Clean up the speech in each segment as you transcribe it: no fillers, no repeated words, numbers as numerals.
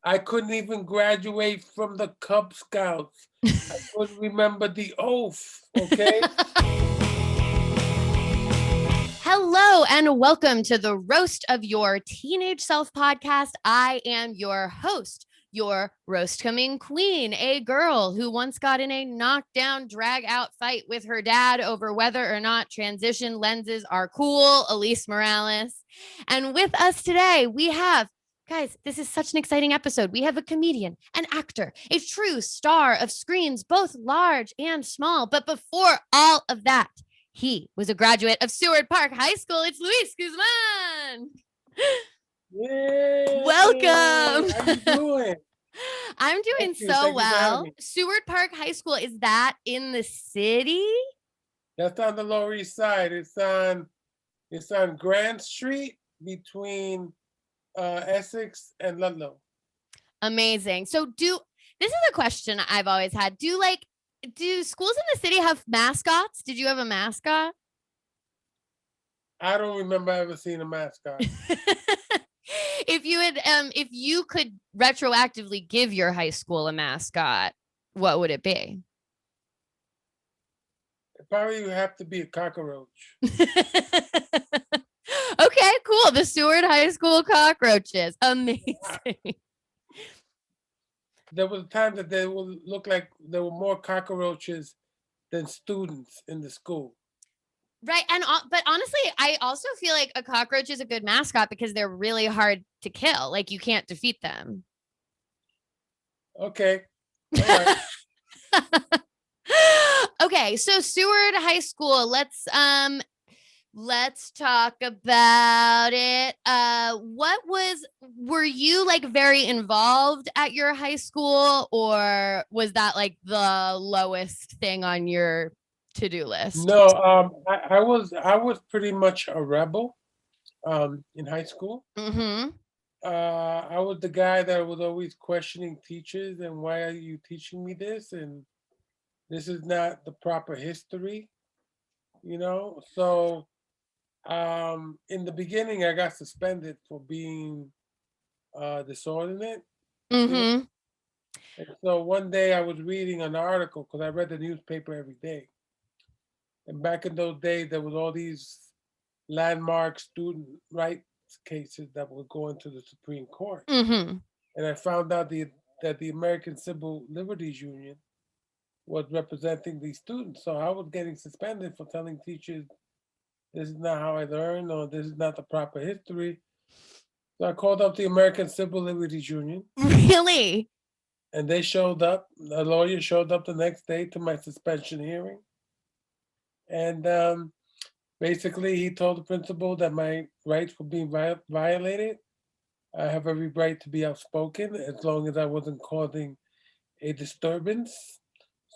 I couldn't even graduate from the Cub Scouts. I couldn't remember the oath, okay? Hello and welcome to the Roast of Your Teenage Self podcast. I am your host, your roast coming queen, a girl who once got in a knockdown, drag out fight with her dad over whether or not transition lenses are cool, Alise Morales. And with us today, we have, guys, this is such an exciting episode. We have a comedian, an actor, a true star of screens, both large and small. But before all of that, he was a graduate of Seward Park High School. It's Luis Guzman. Yeah. Welcome. How you doing? I'm doing so well. Seward Park High School, is that in the city? That's on the Lower East Side. It's on Grand Street between Essex and Ludlow. Amazing. So this is a question I've always had. Do schools in the city have mascots? Did you have a mascot? I don't remember ever seeing a mascot. If you could retroactively give your high school a mascot, what would it be? It probably would have to be a cockroach. Okay, cool. The Seward High School cockroaches. Amazing. There was a time that they would look like there were more cockroaches than students in the school. Right. But honestly, I also feel like a cockroach is a good mascot because they're really hard to kill. Like you can't defeat them. Okay. All right. Okay. So Seward High School, let's talk about it. Were you like very involved at your high school, or was that like the lowest thing on your to-do list? No, I was pretty much a rebel in high school. Mm-hmm. I was the guy that was always questioning teachers and why are you teaching me this? And this is not the proper history, So in the beginning, I got suspended for being disordinate. Mm-hmm. And so one day I was reading an article because I read the newspaper every day. And back in those days, there was all these landmark student rights cases that were going to the Supreme Court. Mm-hmm. And I found out that the American Civil Liberties Union was representing these students. So I was getting suspended for telling teachers, this is not how I learn, or this is not the proper history. So I called up the American Civil Liberties Union. Really? And they showed up. A lawyer showed up the next day to my suspension hearing. And basically, he told the principal that my rights were being violated. I have every right to be outspoken as long as I wasn't causing a disturbance.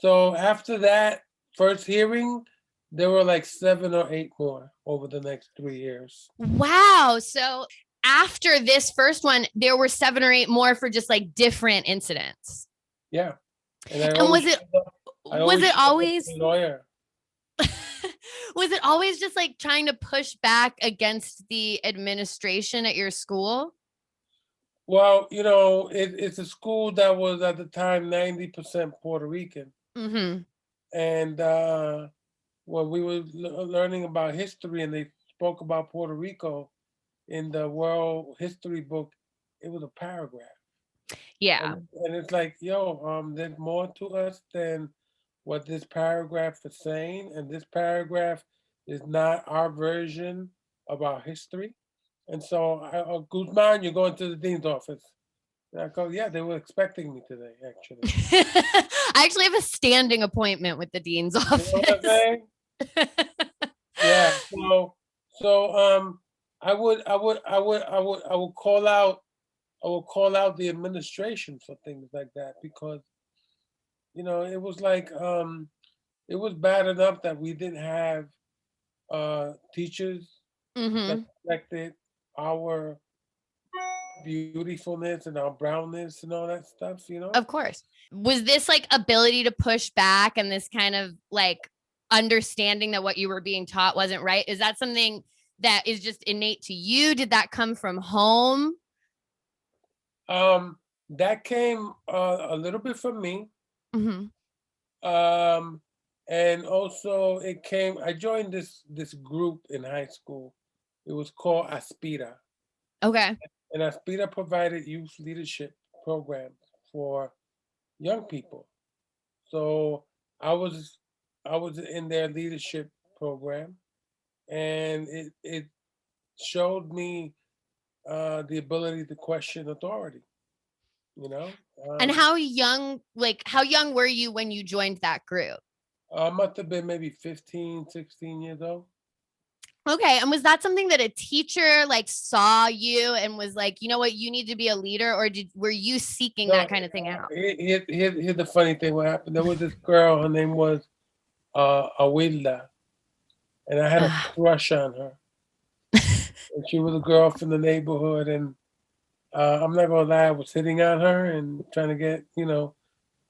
So after that first hearing, there were like 7 or 8 more over the next 3 years. Wow. So after this first one, there were 7 or 8 more for just like different incidents. Yeah. And was it always lawyer? Was it always just like trying to push back against the administration at your school? Well, it's a school that was at the time 90% Puerto Rican. Mm-hmm. And when we were learning about history and they spoke about Puerto Rico in the world history book, it was a paragraph. Yeah. And it's like, there's more to us than what this paragraph is saying. And this paragraph is not our version of our history. And so, Guzman, you're going to the dean's office. And I go, yeah, they were expecting me today, actually. I actually have a standing appointment with the dean's office. You know what I'm saying? Yeah. So I would call out the administration for things like that because, it was like it was bad enough that we didn't have teachers that reflected our beautifulness and our brownness and all that stuff, Of course. Was this like ability to push back and this kind of like understanding that what you were being taught wasn't right? Is that something that is just innate to you? Did that come from home? That came a little bit from me. Hmm. Um, and also it came. I joined this group in high school. It was called Aspira, Okay. and Aspira provided youth leadership programs for young people. So I was I was in their leadership program, and it showed me the ability to question authority. You know, And um, how young were you when you joined that group? I must have been maybe 15, 16 years old. Okay. And was that something that a teacher like saw you and was like, you know what, you need to be a leader, or were you seeking No, that kind of thing out? here's the funny thing. What happened? There was this girl. Her name was Awilda, and I had a Ugh. crush on her. And she was a girl from the neighborhood, and I'm not gonna lie, I was hitting on her and trying to get her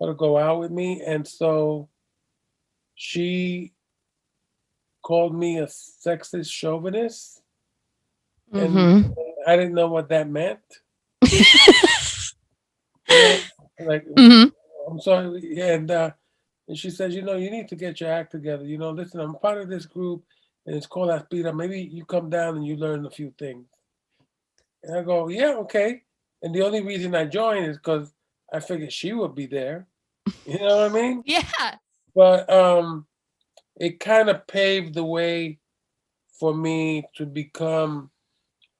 to go out with me, and so she called me a sexist chauvinist, and Mm-hmm. I didn't know what that meant. You know, like Mm-hmm. I'm sorry, and she says, you need to get your act together. Listen, I'm part of this group, and it's called Aspira. Maybe you come down and you learn a few things. And I go, yeah, okay. And the only reason I joined is because I figured she would be there. You know what I mean? Yeah. But it kind of paved the way for me to become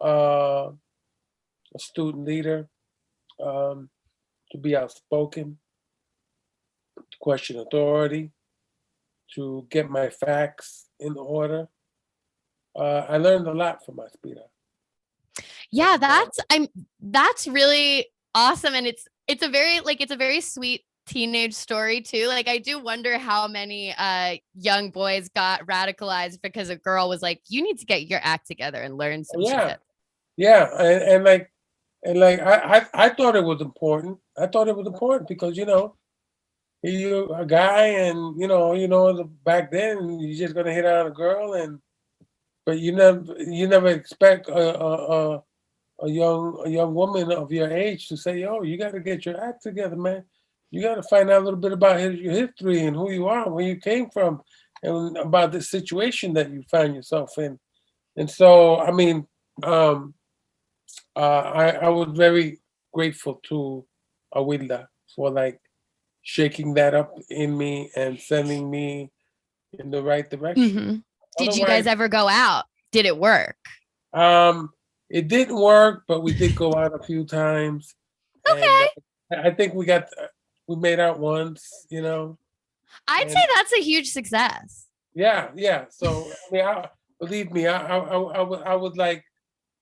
a student leader, um, to be outspoken, to question authority, to get my facts in order. I learned a lot from my speeder. Yeah, that's really awesome. And it's a very sweet teenage story too. Like I do wonder how many young boys got radicalized because a girl was like, you need to get your act together and learn some Yeah, shit. yeah, and like I thought it was important. I thought it was important because you're a guy, and back then you're just gonna hit on a girl, but you never expect a young woman of your age to say, "Yo, you got to get your act together, man. You got to find out a little bit about your history and who you are, where you came from, and about the situation that you find yourself in." And so, I mean, um, I was very grateful to Awilda for like shaking that up in me and sending me in the right direction. Hmm. Did you Otherwise, guys ever go out? Did it work? um, it didn't work, but we did go out a few times, and Okay. I think we made out once. I'd say And that's a huge success. yeah, yeah. So I mean, believe me, I was like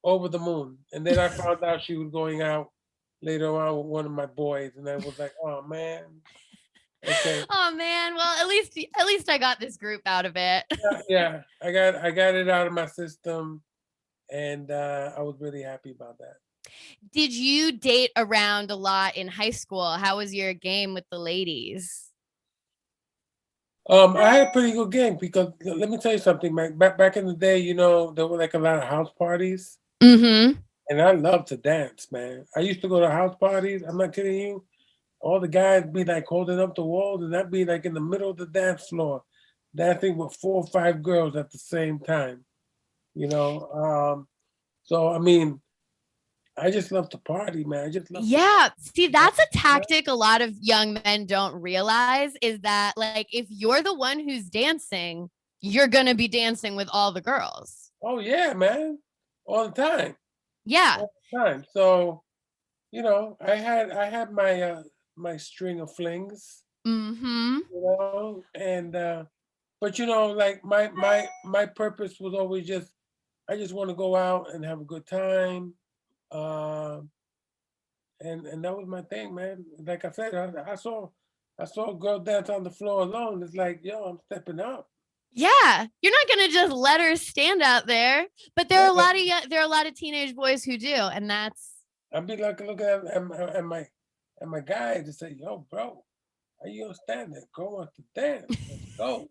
over the moon, and then I found out she was going out later on with one of my boys, and I was like, oh man, okay, Oh man, well at least I got this group out of it. yeah, yeah. I got it out of my system, and I was really happy about that. Did you date around a lot in high school? How was your game with the ladies? I had a pretty good game because let me tell you something, man. Back in the day, there were like a lot of house parties, Mm-hmm. and I love to dance, man. I used to go to house parties. I'm not kidding you. All the guys be like holding up the walls, and I'd be like in the middle of the dance floor, dancing with 4 or 5 girls at the same time. You know, so I mean, I just love to party, man. I just love to. Yeah. See, that's a tactic a lot of young men don't realize is that, like, if you're the one who's dancing, you're going to be dancing with all the girls. Oh yeah, man, all the time, Yeah. all the time. So I had my string of flings, Mm-hmm. and but like my purpose was always just I just want to go out and have a good time, um, and that was my thing, man. Like I said, I saw a girl dance on the floor alone. It's like, yo, I'm stepping up. Yeah. You're not going to just let her stand out there. But there Yeah, are a lot of there are a lot of teenage boys who do. And that's I'd be like looking at my guy to say, yo, bro, how you gonna stand there? Girl wants to dance. Let's go.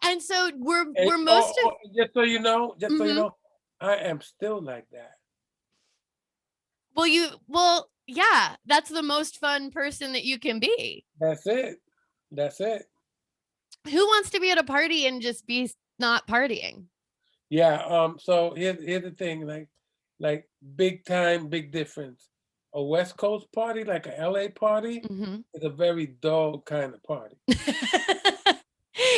and so we're And we're most of just so you mhm. know, I am still like that. Well, Yeah, that's the most fun person that you can be. That's it. That's it. Who wants to be at a party and just be not partying? Yeah. So here's the thing, like big time, big difference. A West Coast party, like a LA party, Mhm. is a very dull kind of party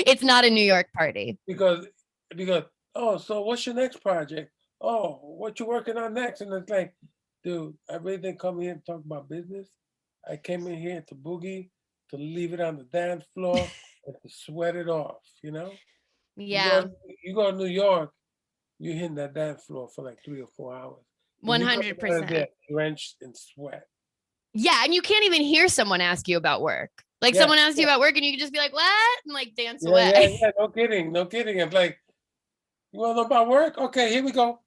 It's not a New York party. because because oh, so what's your next project? Oh, what you working on next? And it's like, dude, I really didn't come here to talk about business. I came in here to boogie, to leave it on the dance floor, and to sweat it off. You know, you go Yeah, you go to New York, you're hitting that dance floor for like 3 or 4 hours, and you come out of there 100%. drenched in sweat. Yeah, and you can't even hear someone ask you about work. Like Yeah, someone asks you yeah, about work and you can just be like, "What?" and like dance yeah, yeah, away. yeah. No kidding, no kidding. It's like, you want to know about work? Okay, here we go.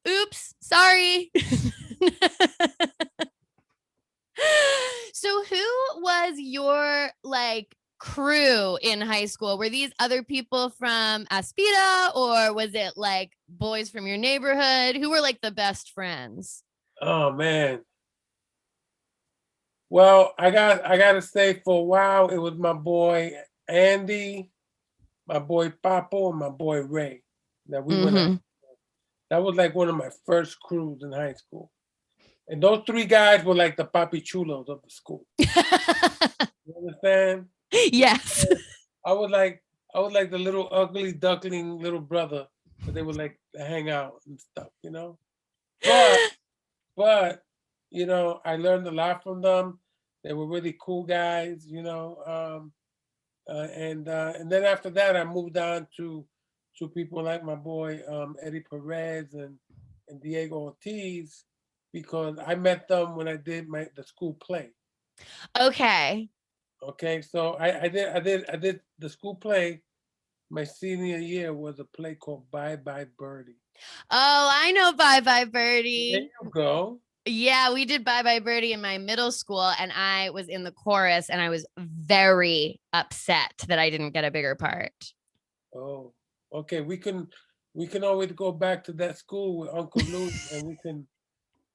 Oops, sorry. So who was your like crew in high school? Were these other people from Aspida or was it like boys from your neighborhood? Who were like the best friends? Oh man. Well, I got to say, for a while it was my boy Andy, my boy Papo, and my boy Ray. That we went. Mm-hmm. That was like one of my first crews in high school, and those three guys were like the papi chulos of the school. You understand? Yes. I was like I was like the little ugly duckling little brother that they would like to hang out and stuff, you know. But but I learned a lot from them. They were really cool guys, and then after that, I moved on to people like my boy Eddie Perez and Diego Ortiz because I met them when I did the school play. Okay. Okay, so I did the school play. My senior year was a play called Bye Bye Birdie. Oh, I know Bye Bye There Birdie. you go. Yeah, we did Bye Bye Birdie in my middle school, and I was in the chorus, and I was very upset that I didn't get a bigger part. Oh, okay. We can always go back to that school with Uncle Louis, and we can,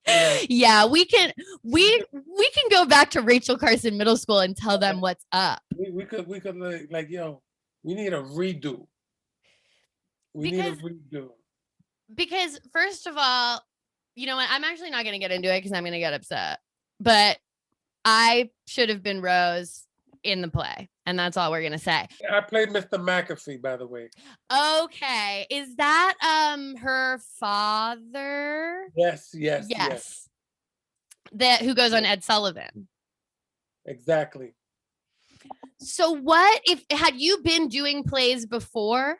you know, Yeah, we could, we can go back to Rachel Carson Middle School and tell them what's up. we could like, yo, we need a redo. We need a Because redo. because first of all, you know what? I'm actually not going to get into it because I'm going to get upset. But I should have been Rose in the play, and that's all we're going to say. I played Mr. McAfee, by the way. Okay, is that her father? Yes, yes, yes, Yes, that who goes on yes, Ed Sullivan. exactly. So what if had you been doing plays before?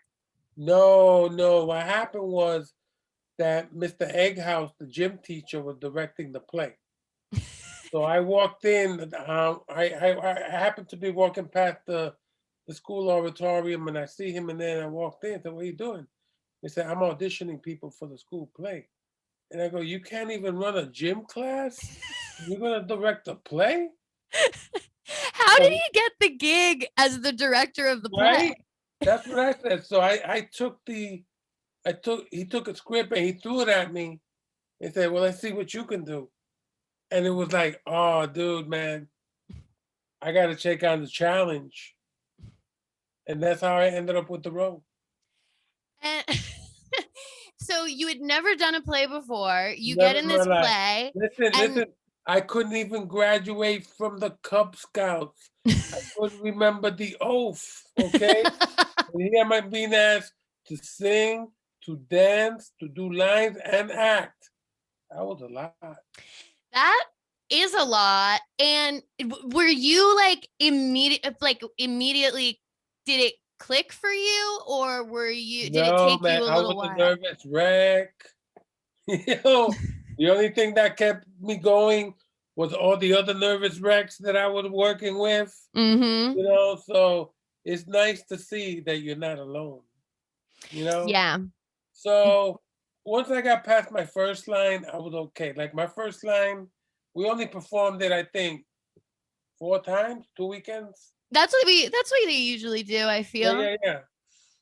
No, no. What happened was that Mr. Egghouse, the gym teacher, was directing the play. So I walked in. I happened to be walking past the school auditorium, and I see him, and then I walked in. Said, "What are you doing?" He said, "I'm auditioning people for the school play." And I go, "You can't even run a gym class? You're gonna direct a play?" How did So, he get the gig as the director of the right? play? That's what I said. So he took a script and he threw it at me and said, "Well, let's see what you can do." And it was like, "Oh, dude, man, I got to take on the challenge." And that's how I ended up with the role. And so you had never done a play before. You get Never in in my this life. play, Listen, and listen. I couldn't even graduate from the Cub Scouts. I couldn't remember the oath. Okay, and here am I being asked to sing, to dance, to do lines, and act. That was a lot. that is a lot. And were you like immediately did it click for you, or did it No, take man, you a I little was a while? nervous wreck. You know, the only thing that kept me going was all the other nervous wrecks that I was working with. Mm-hmm. So it's nice to see that you're not alone, you know? Yeah. So once I got past my first line, I was okay. Like my first line, we only performed it, I think, 4 times, 2 weekends. That's what they usually do, I Yeah, feel. yeah, yeah.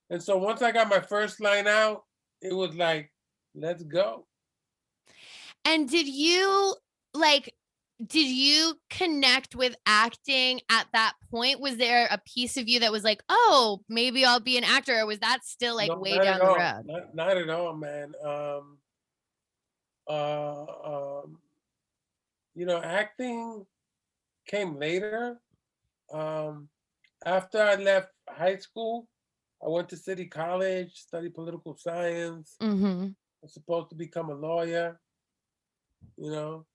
And so once I got my first line out, it was like, let's go. And did you like did you connect with acting at that point? Was there a piece of you that was like, oh, maybe I'll be an actor? Or was that still like No, way not at down the all. road? Not at all, man. Uh, um, acting came later. Um, After I left high school, I went to City College, studied political science. Mm-hmm. I was supposed to become a lawyer, you know.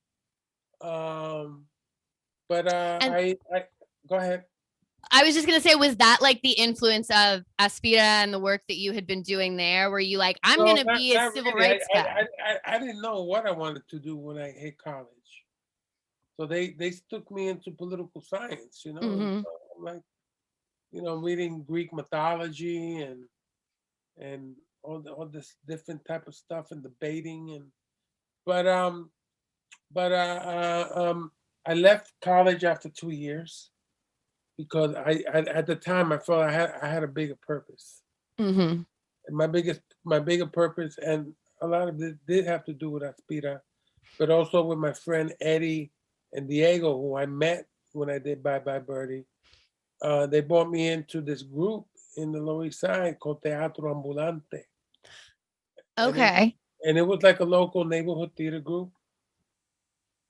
Um, but And I go ahead. I was just gonna say, was that like the influence of Aspira and the work that you had been doing there? Were you like, I'm No, gonna be a not civil really. rights guy? I didn't know what I wanted to do when I hit college. So they stuck me into political science, and Mm-hmm. so I'm like, reading Greek mythology and all this different type of stuff and debating but but I left college after 2 years because I at the time I felt I had a bigger purpose. Mm-hmm. And my bigger purpose, and a lot of it did have to do with Aspira, but also with my friend Eddie and Diego, who I met when I did Bye Bye Birdie. They brought me into this group in the Lower East Side called Teatro Ambulante, and it Okay. and it was like a local neighborhood theater group.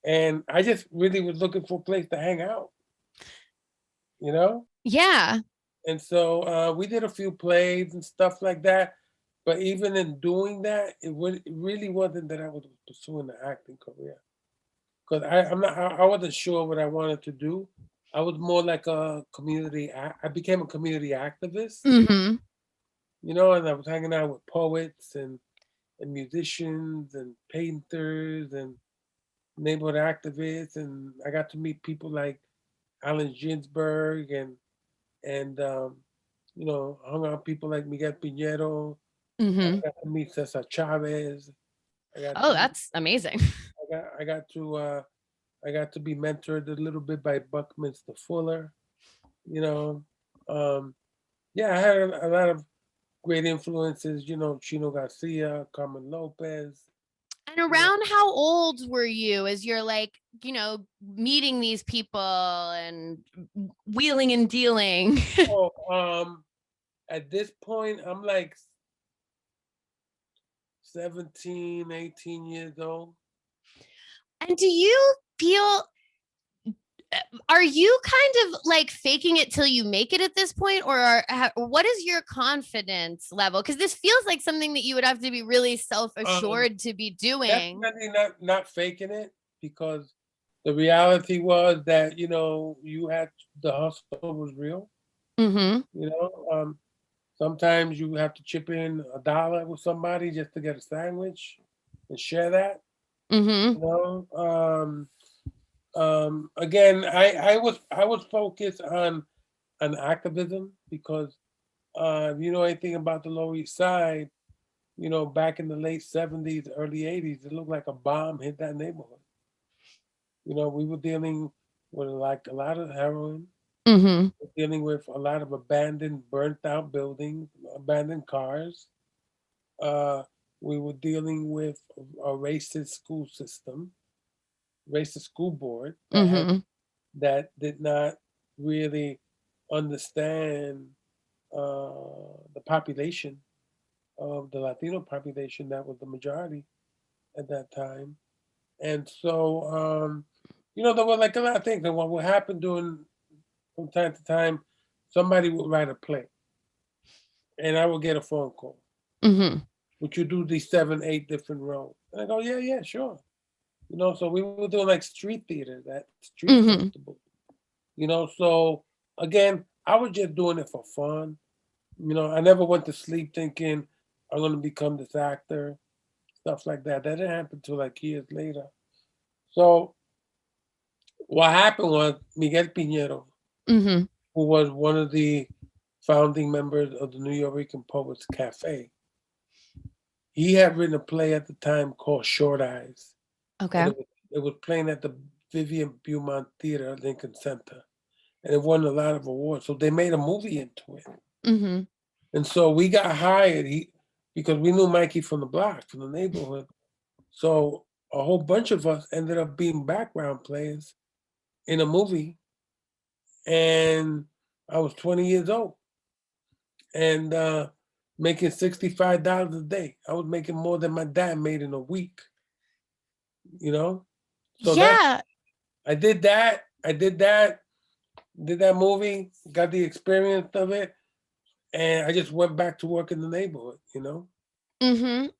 And I just really was looking for a place to hang out, you know. Yeah. And so we did a few plays and stuff like that. But even in doing that, it really wasn't that I was pursuing the acting career because I wasn't sure what I wanted to do. I was more like I became a community activist, Mm-hmm. and I was hanging out with poets and musicians and painters and neighborhood activists, and I got to meet people like Allen Ginsberg and hung out with people like Miguel Piñero. I Mm-hmm. got to meet Cesar Chavez. I got Oh, to that's amazing. I got to be mentored a little bit by Buckminster Fuller. You know, um, yeah, I had a lot of great influences. Chino Garcia, Carmen Lopez. And You know, around how old were you as you're like, meeting these people and wheeling and dealing? oh, at this point, I'm like 17, 18 years old. And do you feel, are you kind of like faking it till you make it at this point? Or what is your confidence level? Because this feels like something that you would have to be really self Um, assured to be doing. Definitely not faking it because the reality was that you had the hustle was real. Mm-hmm. You know, sometimes you have to chip in $1 with somebody just to get a sandwich and share that. Mm-hmm. You know, again, I was focused on activism because if you know anything about the Lower East Side, back in the late '70s, early '80s, it looked like a bomb hit that neighborhood. We were dealing with like a lot of heroin, Mm-hmm. dealing with a lot of abandoned, burnt out buildings, abandoned cars. Uh, we were dealing with a racist school system, racist school board Mm-hmm. that did not really understand the population of the Latino population that was the majority at that time. And so, there were like a lot of things. And what would happen from time to time, somebody would write a play, and I would get a phone call. Mm-hmm. Would you do these 7, 8 different roles? And I go, yeah, yeah, sure. So we were doing like street theater, that street Mm-hmm. festival. So again, I was just doing it for fun. I never went to sleep thinking I'm going to become this actor, stuff like that. That didn't happen until like years later. So what happened was Miguel Piñero, Mm-hmm. who was one of the founding members of the New York Poets Cafe, he had written a play at the time called Short Eyes, and Okay. it was playing at the Vivian Beaumont Theater, Lincoln Center, and it won a lot of awards. So they made a movie into it, Mm-hmm. and so we got hired. Because we knew Mikey from the block, from the neighborhood. So a whole bunch of us ended up being background players in a movie, and I was 20 years old and making $65 a day. I was making more than my dad made in a week, you know? So Yeah. I did that. Did that movie, got the experience of it, and I just went back to work in the neighborhood, you know?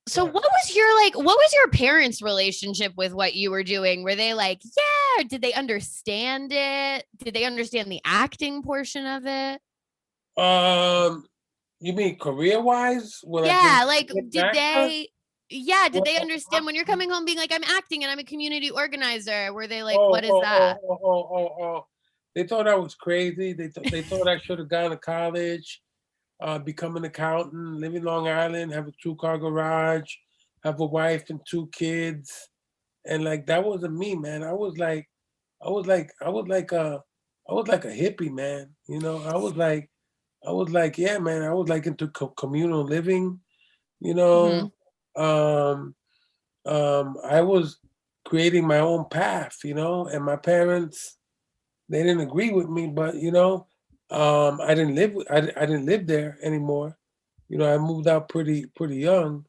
So Yeah. what was your parents' relationship with what you were doing? Were they like, yeah, did they understand it? Did they understand the acting portion of it? Um, you mean career-wise? When I Yeah, became like an actor? did they Well, understand when you're coming home being like, I'm acting and I'm a community organizer? Were they like, oh, what is oh, oh, that? oh, oh, oh, oh. They thought I was crazy. They thought I should have gone to college, become an accountant, live in Long Island, have a 2-car garage, have a wife and 2 kids. And like that wasn't me, man. I was like a hippie, man. You know, I was like, yeah, man. I was like into communal living. You Hmm. know, um, I was creating my own path. You know, and my parents they didn't agree with me, but you know, I didn't live there anymore. You know, I moved out pretty young.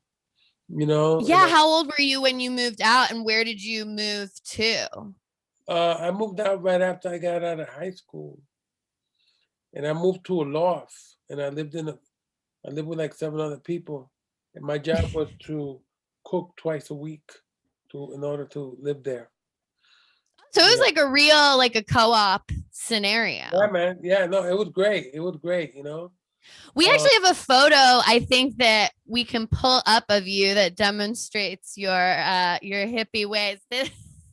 You know, and Yeah, how old were you when you moved out and where did you move to? I moved out right after I got out of high school, and I moved to a loft, and I lived with like 7 other people, and my job was to cook twice a week in order to live there. So it You was know, like a real, like a co-op yeah, scenario. man, yeah, no, it was great. It was great. You know, We uh, actually have a photo, I think, that we can pull up of you that demonstrates your hippie ways.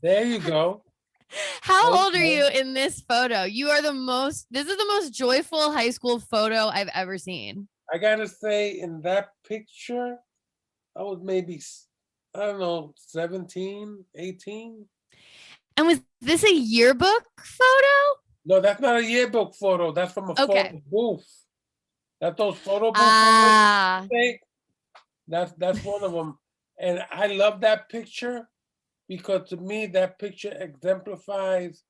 there you go. There How you old are go. you in this photo? You are this is the most joyful high school photo I've ever seen. I gotta say, in that picture, I was maybe I don't know 17, 18. And was this a yearbook photo? No, that's not a yearbook photo. That's from a Okay. photo booth. That's those photo booth photos Ah, you take. That's one of them, and I love that picture because to me that picture exemplifies,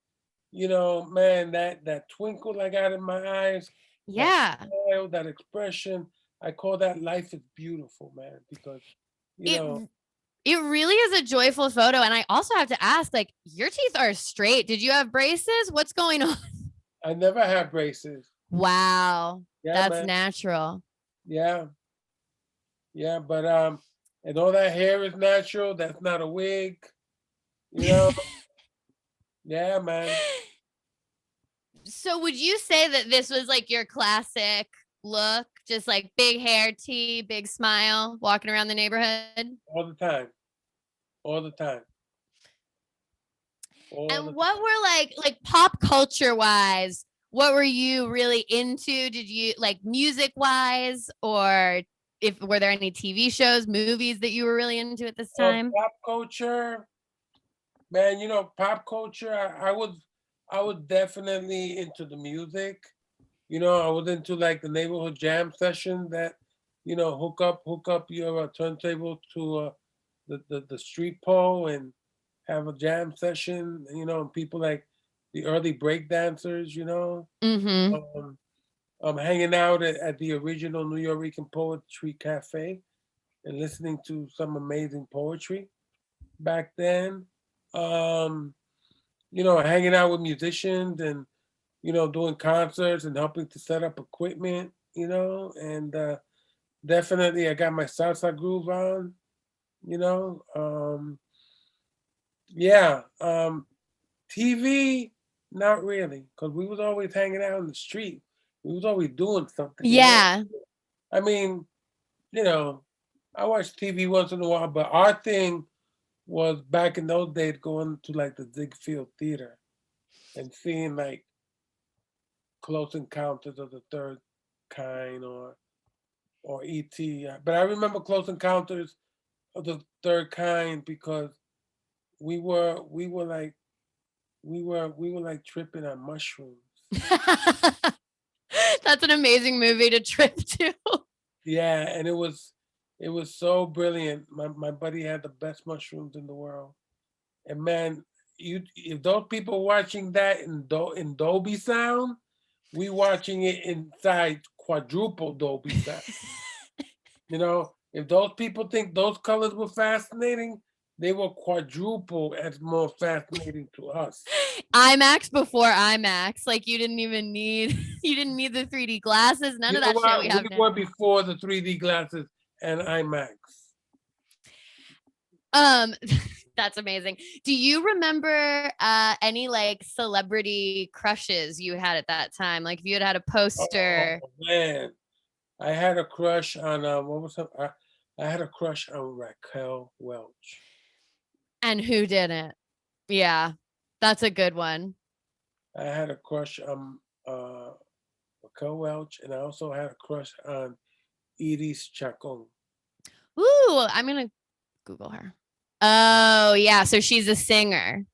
you know, man, that twinkle I got in my eyes, that yeah. smile, that expression. I call that life is beautiful, man, because you It know it really is a joyful photo. And I also have to ask, like, your teeth are straight. Did you have braces? What's going on? I never had braces. Wow. Yeah, That's man. natural. Yeah, yeah, but and all that hair is natural. That's not a wig, you know. Yeah, man. So would you say that this was like your classic look? Just like big hair, tee, big smile, walking around the neighborhood? All the time, all the time, all the And time. what were like pop culture wise, what were you really into? Did you like music wise, or if were there any TV shows, movies that you were really into at this time? Pop culture, man. You know, pop culture. I was definitely into the music. You know, I was into like the neighborhood jam session that, you know, hook up your turntable to the street pole and have a jam session. You know, and people like the early break dancers. You know, Mm-hmm. um, hanging out at the original New York Poetry Cafe and listening to some amazing poetry back then. Um, you know, hanging out with musicians and you know doing concerts and helping to set up equipment. You know, and definitely I got my salsa groove on. You know, yeah. TV, not really, because we was always hanging out in the street. We was always doing something. You know, Yeah. I mean, you know, I watch TV once in a while, but our thing was back in those days going to like the Ziegfeld Theater and seeing like Close Encounters of the Third Kind or E.T. But I remember Close Encounters of the Third Kind because we were like we were like tripping on mushrooms. That's an amazing movie to trip to. Yeah, and it was so brilliant. My buddy had the best mushrooms in the world. And man, if those people watching that in Dolby sound, we watching it inside quadruple Dolby sound. You know, if those people think those colors were fascinating, they were quadruple as more fascinating to us. IMAX before IMAX. Like you didn't even need you didn't need the 3D glasses. None You of know that shit what? we We have now. were before the 3D glasses and IMAX. That's amazing. Do you remember any like celebrity crushes you had at that time? Like if you had a poster. Oh man, I had a crush on what was her? I had a crush on Raquel Welch. And who didn't? Yeah, that's a good one. I had a crush on Raquel Welch, and I also had a crush on Iris Chacon. Ooh, I'm gonna Google her. Oh yeah, so she's a singer,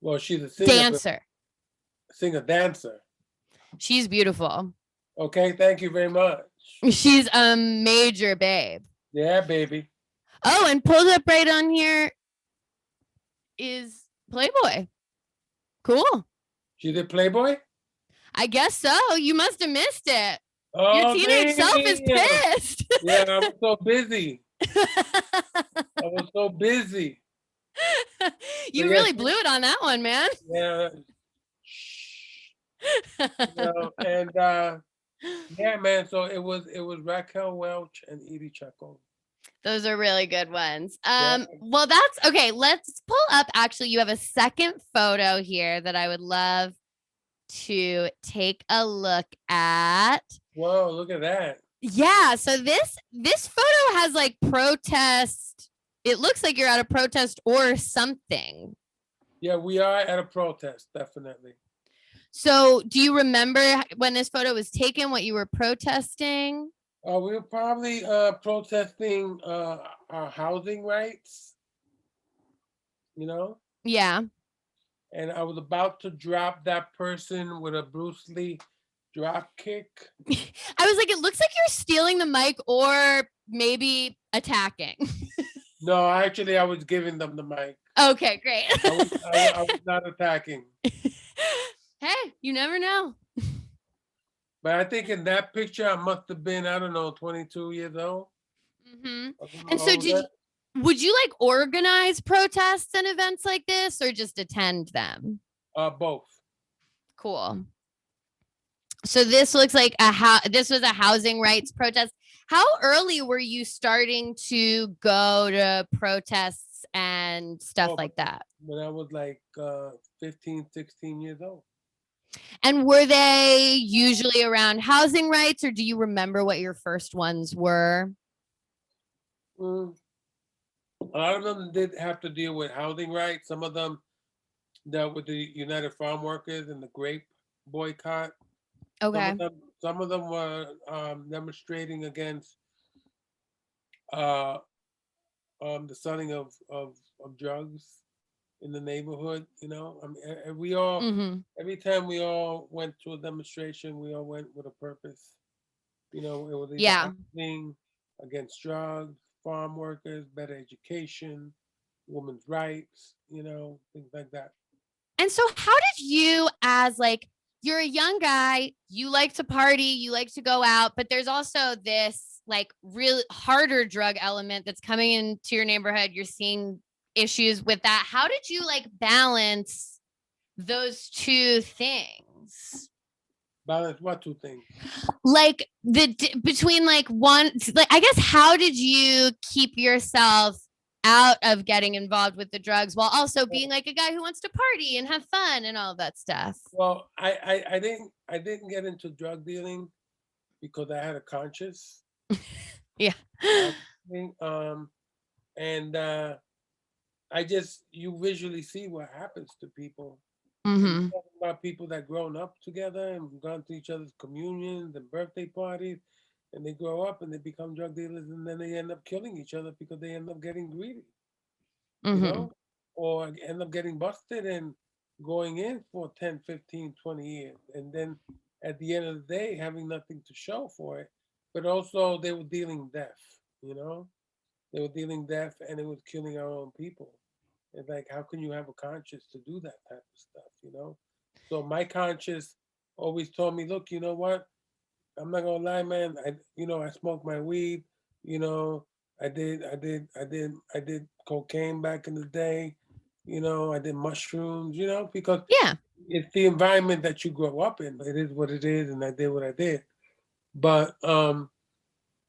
Well, she's a singer, dancer. singer dancer. She's beautiful. Okay, thank you very much. She's a major babe. Yeah, baby. Oh, and pulled up right on here is Playboy. Cool. She did Playboy? I guess so. You must have missed it. Oh, Your teenage self is damn. pissed. Yeah, I was so busy. I was so busy. You So, really blew it on that one, man. Yeah. You know, and yeah, man. So it was Raquel Welch and Edie Chacon. Those are really good ones. Yeah. Well, that's okay. Let's pull up. Actually, you have a second photo here that I would love to take a look at. Whoa, look at that. Yeah, so this photo has like protest. It looks like you're at a protest or something. Yeah, we are at a protest, definitely. So, do you remember when this photo was taken, what you were protesting? We were probably protesting our housing rights, you know? Yeah. And I was about to drop that person with a Bruce Lee drop kick. I was like, it looks like you're stealing the mic or maybe attacking. No, actually, I was giving them the mic. Okay, great. I was not attacking. Hey, you never know. But I think in that picture, I must have been, I don't know, 22 years old. Mm-hmm. A little And so older. would you like organize protests and events like this or just attend them? Both. Cool. So this looks like this was a housing rights protest. How early were you starting to go to protests and stuff like that? When I was like 15, 16 years old. And were they usually around housing rights, or do you remember what your first ones were? A lot of them did have to deal with housing rights. Some of them dealt with the United Farm Workers and the grape boycott. Okay. Some of them were demonstrating against the selling of drugs in the neighborhood. You know, I mean, we all every time we all went to a demonstration, we all went with a purpose. You know, it was either housing, against drugs, farm workers, better education, women's rights. You know, things like that. And so how did you, as like, you're a young guy, you like to party, you like to go out, but there's also this like real harder drug element that's coming into your neighborhood. You're seeing issues with that. How did you like balance those two things? Balance what two things? Like between like one, like I guess, how did you keep yourself out of getting involved with the drugs while also being like a guy who wants to party and have fun and all of that stuff? Well, I didn't get into drug dealing because I had a conscience. Yeah. And you visually see what happens to people. Mm-hmm. Talking about people that grown up together and gone to each other's communions and birthday parties, and they grow up and they become drug dealers, and then they end up killing each other because they end up getting greedy, you know, or end up getting busted and going in for 10, 15, 20 years. And then at the end of the day, having nothing to show for it. But also they were dealing death, you know, they were dealing death and it was killing our own people. It's like, how can you have a conscience to do that type of stuff, you know? So my conscience always told me, look, you know what? I'm not gonna lie, man. I smoked my weed. You know, I did cocaine back in the day. I did mushrooms. Because Yeah. it's the environment that you grow up in. It is what it is, and I did what I did. But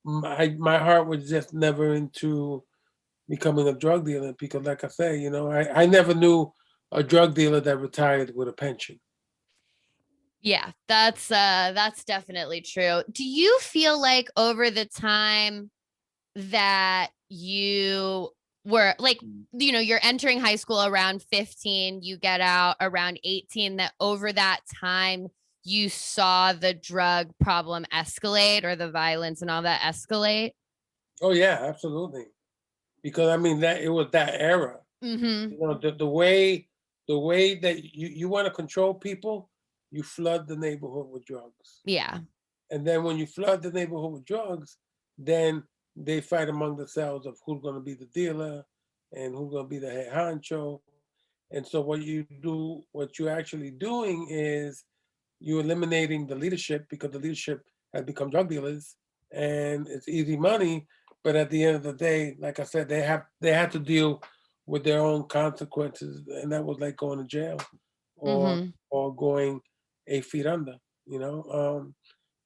my heart was just never into becoming a drug dealer because, like I say, I never knew a drug dealer that retired with a pension. Yeah, that's definitely true. Do you feel like over the time that you were like, you're entering high school around 15, you get out around 18, that over that time you saw the drug problem escalate or the violence and all that escalate? Oh yeah, absolutely. Because I mean that it was that era. Mm-hmm. The way that you want to control people, you flood the neighborhood with drugs. Yeah. And then when you flood the neighborhood with drugs, then they fight among themselves of who's going to be the dealer and who's going to be the head honcho. And so what you're actually doing is you're eliminating the leadership because the leadership has become drug dealers and it's easy money. But at the end of the day, like I said, they have to deal with their own consequences, and that was like going to jail or Mm-hmm. or going 8 feet under, you know.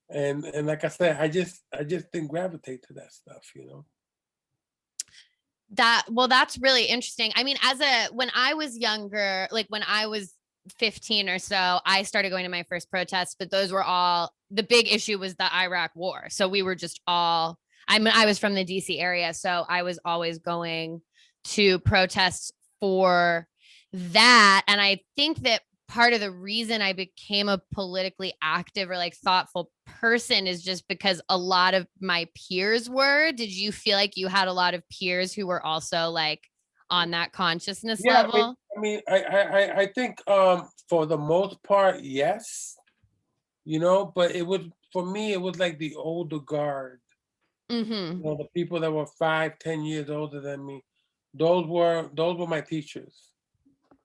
And like I said, I just didn't gravitate to that stuff. That's really interesting. I mean, when I was younger, like when I was 15 or so, I started going to my first protests, but those were all, the big issue was the Iraq war. So we were just all, I was from the DC area, so I was always going to protests for that. And I think that part of the reason I became a politically active or like thoughtful person is just because a lot of my peers were. Did you feel like you had a lot of peers who were also like on that consciousness Yeah, level? I think for the most part, yes, but it was for me, it was like the older guard, Mm-hmm. the people that were 5, 10 years older than me. Those were my teachers.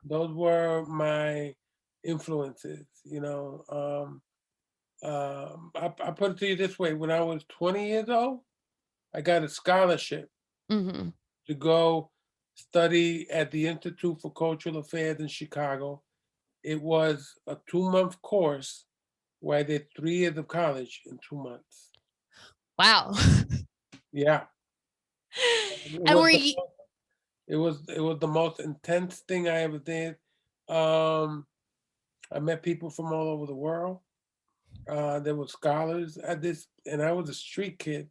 Those were my influences. I put it to you this way: when I was 20 years old, I got a scholarship Mm-hmm. to go study at the Institute for Cultural Affairs in Chicago. It was a 2-month course where I did 3 years of college in 2 months. Wow. Yeah, it And was were the you it was the most intense thing I ever did. Um, I met people from all over the world. There were scholars at this, and I was a street kid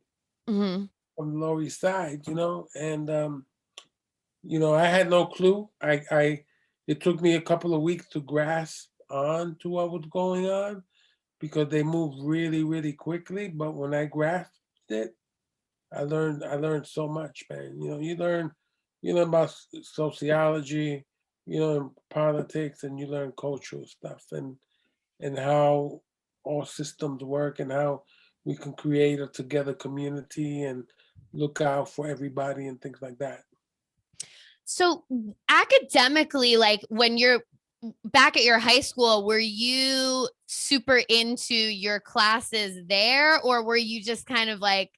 mm-hmm. from the Lower East Side, and I had no clue. It took me a couple of weeks to grasp on to what was going on because they moved really, really quickly. But when I grasped it, I learned so much, man. You learn about sociology, you learn politics, and you learn cultural stuff, and how all systems work, and how we can create a together community and look out for everybody and things like that. So academically, like when you're back at your high school, were you super into your classes there, or were you just kind of like,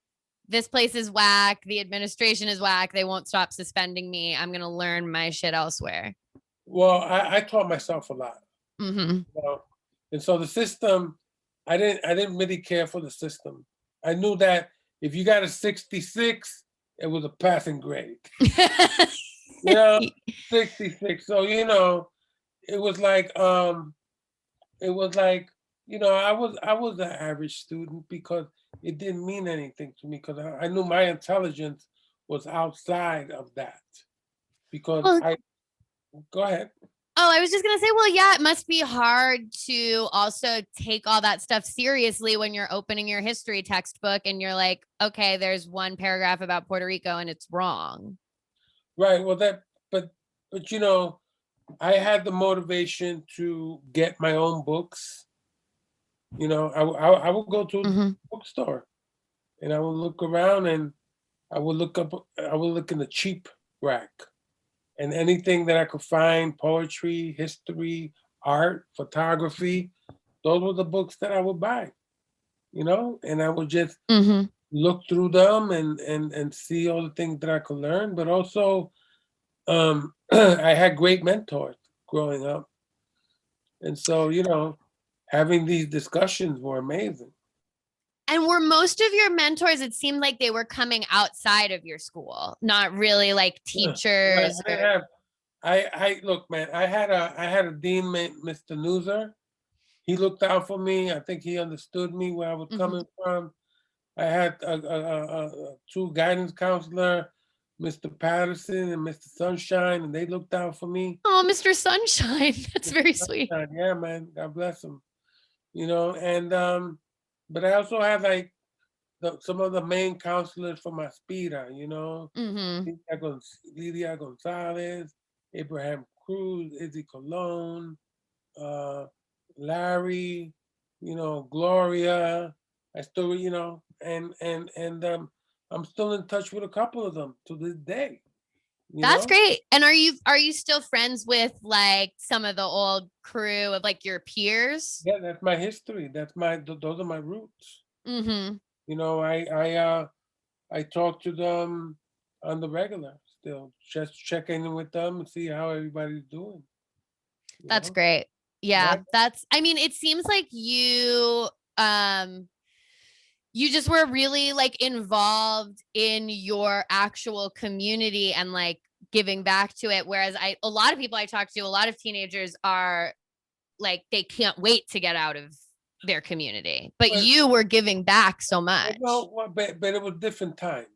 this place is whack, the administration is whack, they won't stop suspending me, I'm gonna learn my shit elsewhere? Well, I taught myself a lot, Mm-hmm. you know, and so the system, I didn't really care for the system. I knew that if you got a 66, it was a passing grade. You know, 66. So it was like it was like I was an average student because it didn't mean anything to me because I knew my intelligence was outside of that because Well, I go ahead. oh, I was just gonna say, well, yeah, it must be hard to also take all that stuff seriously when you're opening your history textbook and you're like, okay, there's one paragraph about Puerto Rico and it's wrong. Right. Well, but I had the motivation to get my own books. I would go to a Mm-hmm. bookstore and I would look around and I would look in the cheap rack and anything that I could find, poetry, history, art, photography, those were the books that I would buy, and I would just Mm-hmm. look through them and see all the things that I could learn. But also, I had great mentors growing up. And so, having these discussions were amazing. And were most of your mentors, it seemed like they were coming outside of your school, not really like Yeah. Right. teachers I didn't or. have I look, man, I had a dean named Mr. Newser. He looked out for me. I think he understood me where I was Mhm. coming from. I had two guidance counselor, Mr. Patterson and Mr. Sunshine, and they looked out for me. Oh, Mr. Sunshine. That's very sweet. Sunshine, yeah, man. God bless him. And but I also had like some of the main counselors from Aspira, Mm-hmm. Lidia Gonzalez, Abraham Cruz, Izzy Colon, uh, Larry, Gloria. I still, and I'm still in touch with a couple of them to this day. You That's know, great. And are you still friends with like some of the old crew of like your peers? yeah, that's my history. Those are my roots. Mm-hmm. I talk to them on the regular still, just check in with them and see how everybody's doing. You That's know, great. Yeah, right? I mean, it seems like um you just were really like involved in your actual community and like giving back to it. Whereas a lot of people I talk to, a lot of teenagers are like, they can't wait to get out of their community, but But you were giving back so much. but it was different times.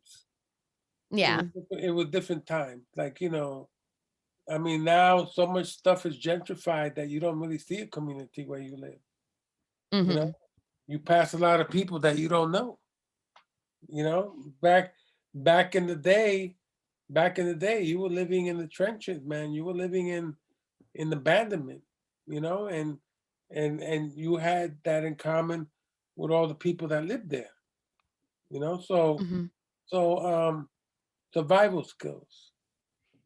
Yeah. It was different times. Like I mean, now so much stuff is gentrified that you don't really see a community where you live. You know, Mm-hmm. you pass a lot of people that you don't know. You know, back in the day, you were living in the trenches, man. You were living in abandonment, and you had that in common with all the people that lived there. So Mm-hmm. survival skills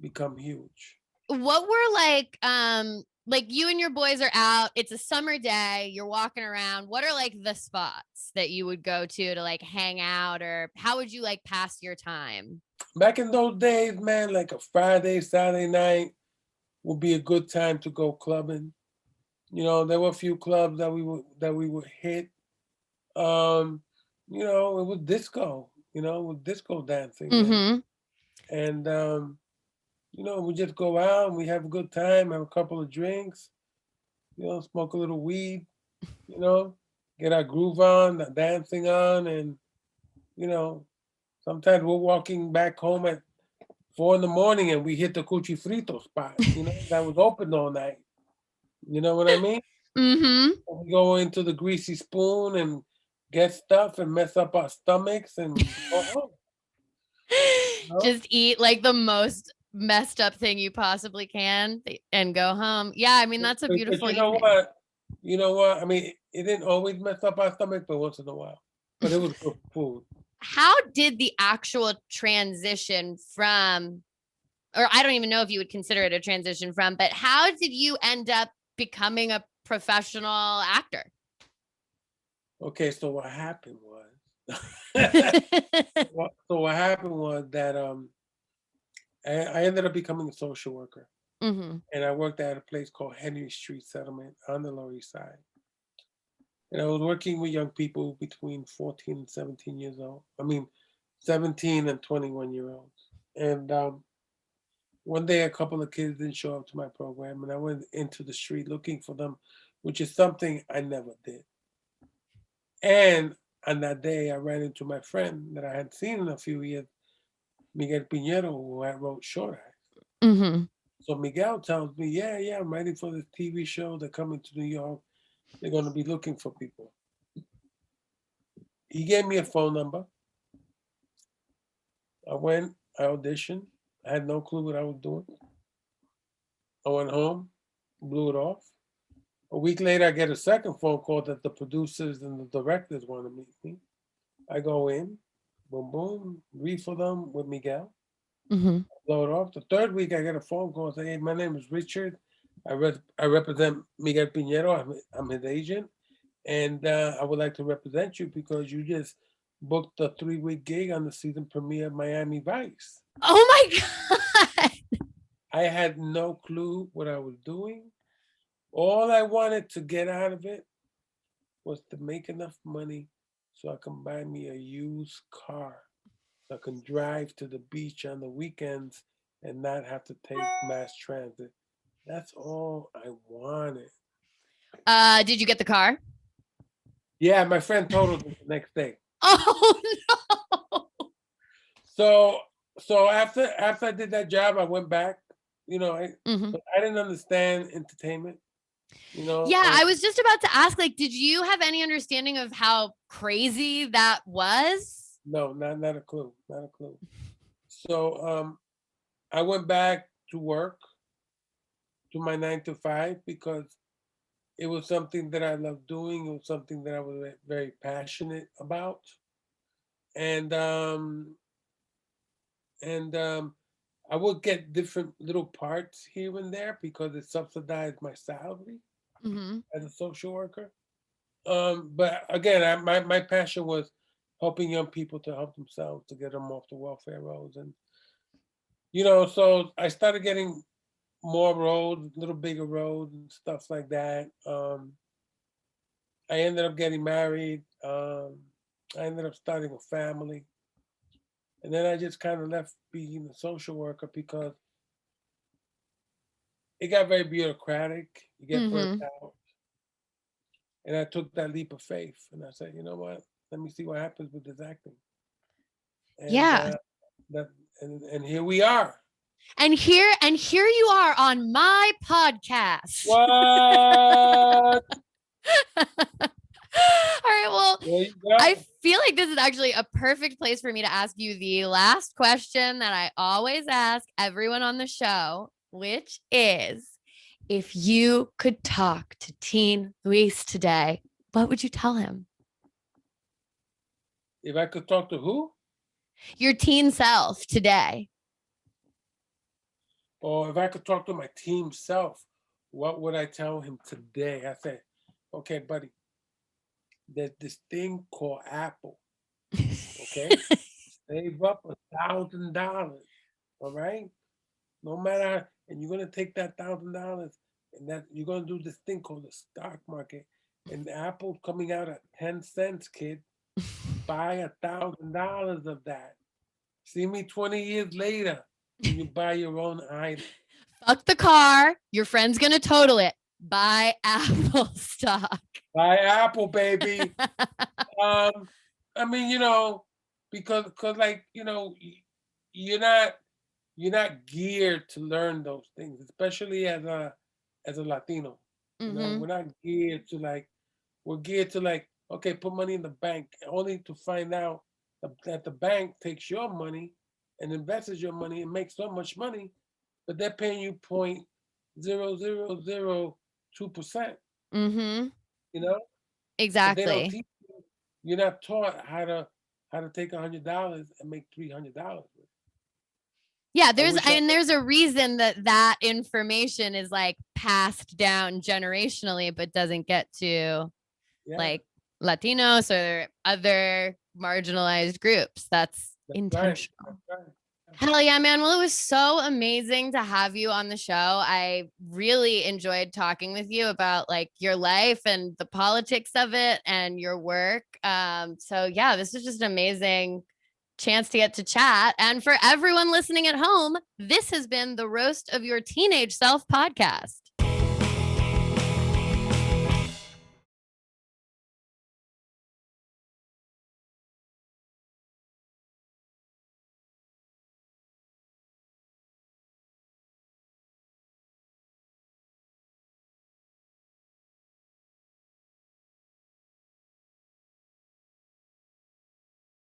become huge. What were like you and your boys are out, it's a summer day, you're walking around, what are like the spots that you would go to like hang out, or how would you like pass your time? Back in those days, man, like a Friday, Saturday night would be a good time to go clubbing. There were a few clubs that we would hit. Um, it was disco, with disco dancing Mm-hmm. and we just go out and we have a good time, have a couple of drinks, smoke a little weed, you know, get our groove on, the dancing on, and you know, sometimes we're walking back home at 4 in the morning and we hit the Cuchi Frito spot, that was open all night. You know what I mean? Mm-hmm. We go into the Greasy Spoon and get stuff and mess up our stomachs and go home. know? Just eat like the most messed up thing you possibly can and go home. Yeah, I mean, that's a But beautiful you know evening. what? You know what? I mean, it didn't always mess up our stomach, but once in a while. But it was good food. How did the actual transition from, or I don't even know if you would consider it a transition from, but how did you end up becoming a professional actor? Okay, so what happened was, what happened was that I ended up becoming a social worker, Mm-hmm. and I worked at a place called Henry Street Settlement on the Lower East Side. And I was working with young people between 14 and 17 years old. I mean, 17 and 21-year-olds. And one day, a couple of kids didn't show up to my program, and I went into the street looking for them, which is something I never did. And on that day, I ran into my friend that I had seen in a few years, Miguel Piñero, who had wrote Short Eyes. Mm-hmm. So Miguel tells me, yeah, I'm writing for this TV show. They're coming to New York. They're going to be looking for people. He gave me a phone number. I went, I auditioned. I had no clue what I was doing. I went home, blew it off. A week later, I get a second phone call that the producers and the directors want to meet me. I go in, boom, boom, read for them with Miguel. Mm-hmm. Blow it off. The third week, I get a phone call saying, "Hey, my name is Richard. I represent Miguel Piñero. I'm his agent, and I would like to represent you because you just booked a 3-week gig on the season premiere of Miami Vice." Oh my God. I had no clue what I was doing. All I wanted to get out of it was to make enough money so I can buy me a used car, so I can drive to the beach on the weekends and not have to take mass transit. That's all I wanted. Did you get the car? Yeah, my friend totaled it the next day. Oh no. So after I did that job, I went back. Mhm. But I didn't understand entertainment. Yeah, I was just about to ask, like, did you have any understanding of how crazy that was? No, not a clue, not a clue. So I went back to work to my 9 to 5 because it was something that I loved doing. It was something that I was very passionate about, and I would get different little parts here and there because it subsidized my salary Mm-hmm. as a social worker. But again, my passion was helping young people to help themselves to get them off the welfare rolls, and so I started getting more roads, little bigger roads and stuff like that. I ended up getting married. I ended up starting a family, and then I just kind of left being a social worker because it got very bureaucratic. You get burnt Mm-hmm. out, and I took that leap of faith, and I said, you know what? Let me see what happens with this acting, and Yeah. that and here we are. And here you are on my podcast. What? All right, well, There you go. I feel like this is actually a perfect place for me to ask you the last question that I always ask everyone on the show, which is, if you could talk to teen Luis today, what would you tell him? If I could talk to who? Your teen self today. Or if I could talk to my team self, what would I tell him today? I say, okay, buddy, there's this thing called Apple. Okay, save up $1,000. All right, no matter, and you're gonna take that $1,000, and that you're gonna do this thing called the stock market. And Apple coming out at 10 cents, kid. Buy $1,000 of that. See me 20 years later when you buy your own item. Fuck the car. Your friend's going to total it. Buy Apple stock. Buy Apple, baby. I mean, because like, you're not geared to learn those things, especially as a Latino. Mm-hmm. We're not geared to we're geared to okay, put money in the bank, only to find out that the bank takes your money and invests your money and makes so much money, but they're paying you 0.0002%, Mm-hmm. you know? But they don't Exactly. teach you. You're not taught how to take $100 and make $300 with it. Yeah, I wish I there's a reason that information is like passed down generationally, but doesn't get to yeah, like Latinos or other marginalized groups. That's that's right. intentional. That's right. Hell yeah, man. Well, it was so amazing to have you on the show. I really enjoyed talking with you about like your life and the politics of it and your work. So yeah, this is just an amazing chance to get to chat. And for everyone listening at home, this has been the Roast of Your Teenage Self podcast.